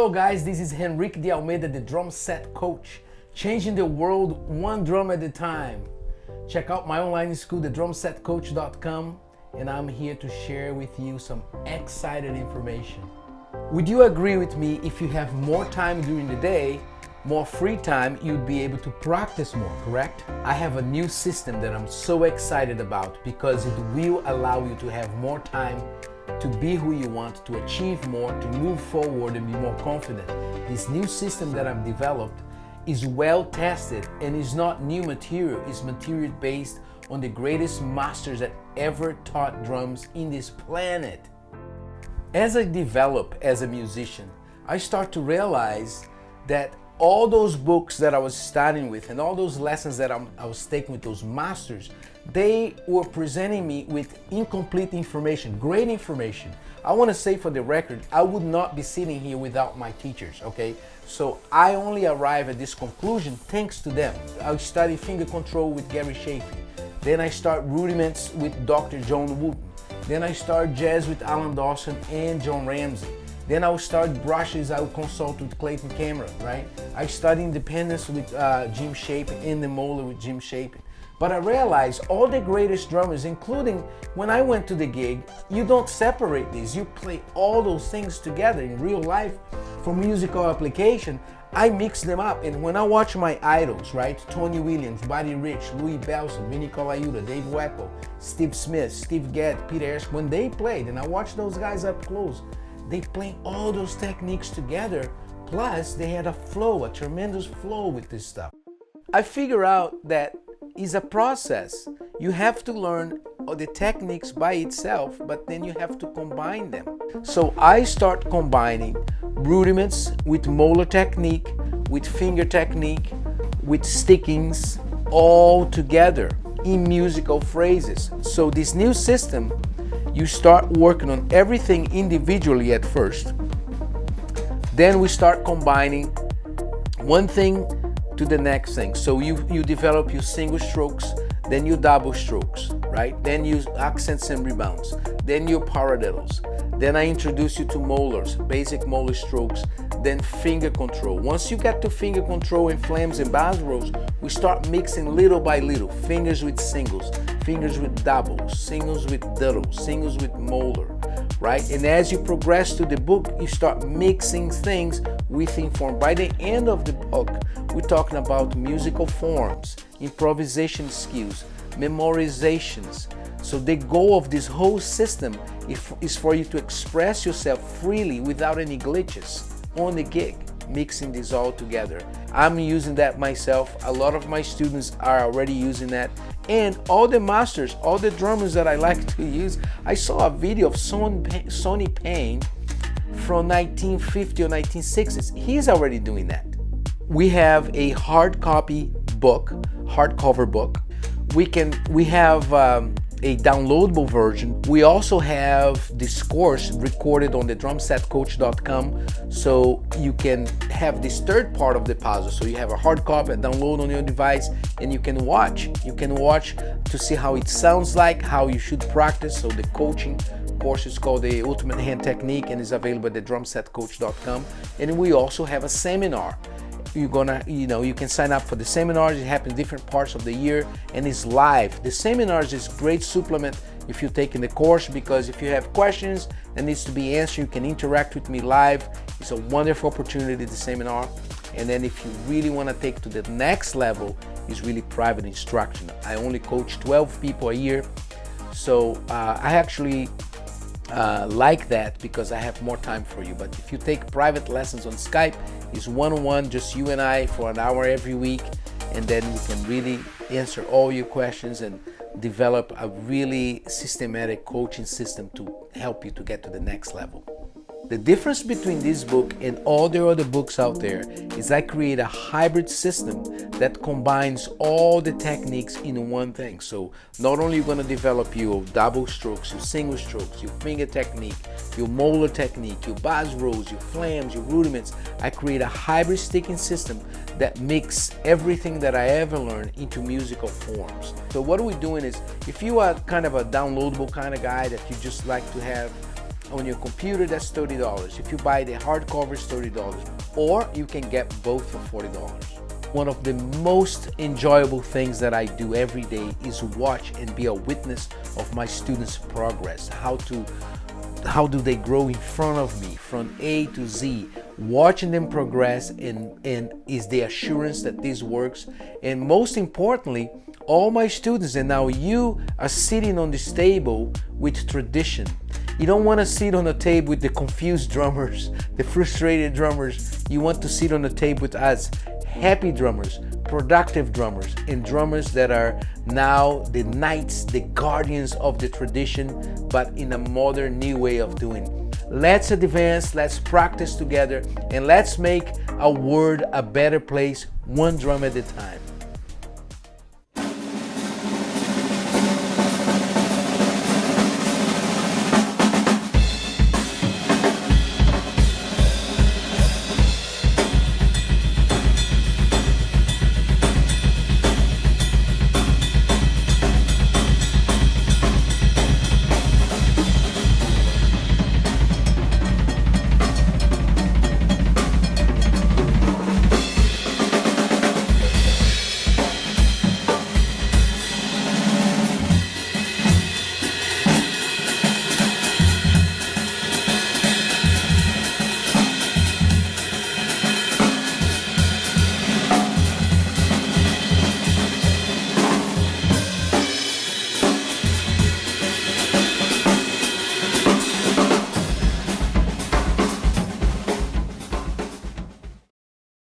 Hello guys, this is Henrique de Almeida, the drum set coach, changing the world one drum at a time. Check out my online school, thedrumsetcoach.com, and I'm here to share with you some exciting information. Would you agree with me, if you have more time during the day, more free time, you'd be able to practice more, correct? I have a new system that I'm so excited about because it will allow you to have more time to be who you want, to achieve more, to move forward and be more confident. This new system that I've developed is well tested and is not new material. It's material based on the greatest masters that ever taught drums in this planet. As I develop as a musician, I start to realize that all those books that I was studying with and all those lessons that I was taking with those masters, they were presenting me with incomplete information, great information. I want to say for the record, I would not be sitting here without my teachers, okay? So I only arrive at this conclusion thanks to them. I studied finger control with Gary Chaffee. Then I start rudiments with Dr. John Wooten. Then I start jazz with Alan Dawson and John Ramsey. Then I will start brushes, I will consult with Clayton Cameron, right? I study independence with Jim Chapin and the Moeller with Jim Chapin. But I realized all the greatest drummers, including when I went to the gig, you don't separate these. You play all those things together in real life for musical application. I mix them up, and when I watch my idols, right? Tony Williams, Buddy Rich, Louis Bellson, Vinny Colaiuta, Dave Weckl, Steve Smith, Steve Gadd, Peter Ayers, when they played, and I watched those guys up close, they play all those techniques together, plus they had a flow, a tremendous flow with this stuff. I figure out that it's a process. You have to learn the techniques by itself, but then you have to combine them. So I start combining rudiments with Moeller technique, with finger technique, with stickings, all together in musical phrases. So this new system, you start working on everything individually at first. Then we start combining one thing to the next thing. So you develop your single strokes, then your double strokes, right? Then you accents and rebounds, then your paradiddles. Then I introduce you to Moellers, basic Moeller strokes, then finger control. Once you get to finger control and flams and bass rolls, we start mixing little by little, fingers with singles, fingers with doubles, singles with diddles, singles with Moeller, right? And as you progress to the book, you start mixing things within form. By the end of the book, we're talking about musical forms, improvisation skills, memorizations. So the goal of this whole system is for you to express yourself freely without any glitches on the gig, mixing this all together. I'm using that myself. A lot of my students are already using that. And all the masters, all the drummers that I like to use, I saw a video of Sonny Payne from 1950 or 1960s. He's already doing that. We have a hard copy book, hardcover book. We have a downloadable version. We also have this course recorded on the drumsetcoach.com, so you can have this third part of the puzzle. So you have a hard copy, a download on your device, and you can watch. You can watch to see how it sounds like, how you should practice. So the coaching course is called the Ultimate Hand Technique and is available at the drumsetcoach.com. And we also have a seminar. You can sign up for the seminars. It happens different parts of the year and it's live. The seminars is great supplement if you're taking the course, because if you have questions that needs to be answered, you can interact with me live. It's a wonderful opportunity, the seminar. And then if you really want to take to the next level, it's really private instruction. I only coach 12 people a year. So I actually like that because I have more time for you. But if you take private lessons on Skype, it's one-on-one, just you and I for an hour every week, and then we can really answer all your questions and develop a really systematic coaching system to help you to get to the next level. The difference between this book and all the other books out there is I create a hybrid system that combines all the techniques in one thing. So not only are you going to develop your double strokes, your single strokes, your finger technique, your Moeller technique, your bass rolls, your flams, your rudiments, I create a hybrid sticking system that mix everything that I ever learned into musical forms. So what we're doing is, if you are kind of a downloadable kind of guy that you just like to have on your computer, that's $30. If you buy the hardcover, it's $30. Or you can get both for $40. One of the most enjoyable things that I do every day is watch and be a witness of my students' progress. How do they grow in front of me from A to Z, watching them progress, and is the assurance that this works. And most importantly, all my students, and now you are sitting on this table with tradition. You don't want to sit on a table with the confused drummers, the frustrated drummers. You want to sit on the table with us, happy drummers, productive drummers, and drummers that are now the knights, the guardians of the tradition, but in a modern new way of doing. Let's advance, let's practice together, and let's make our world a better place, one drum at a time.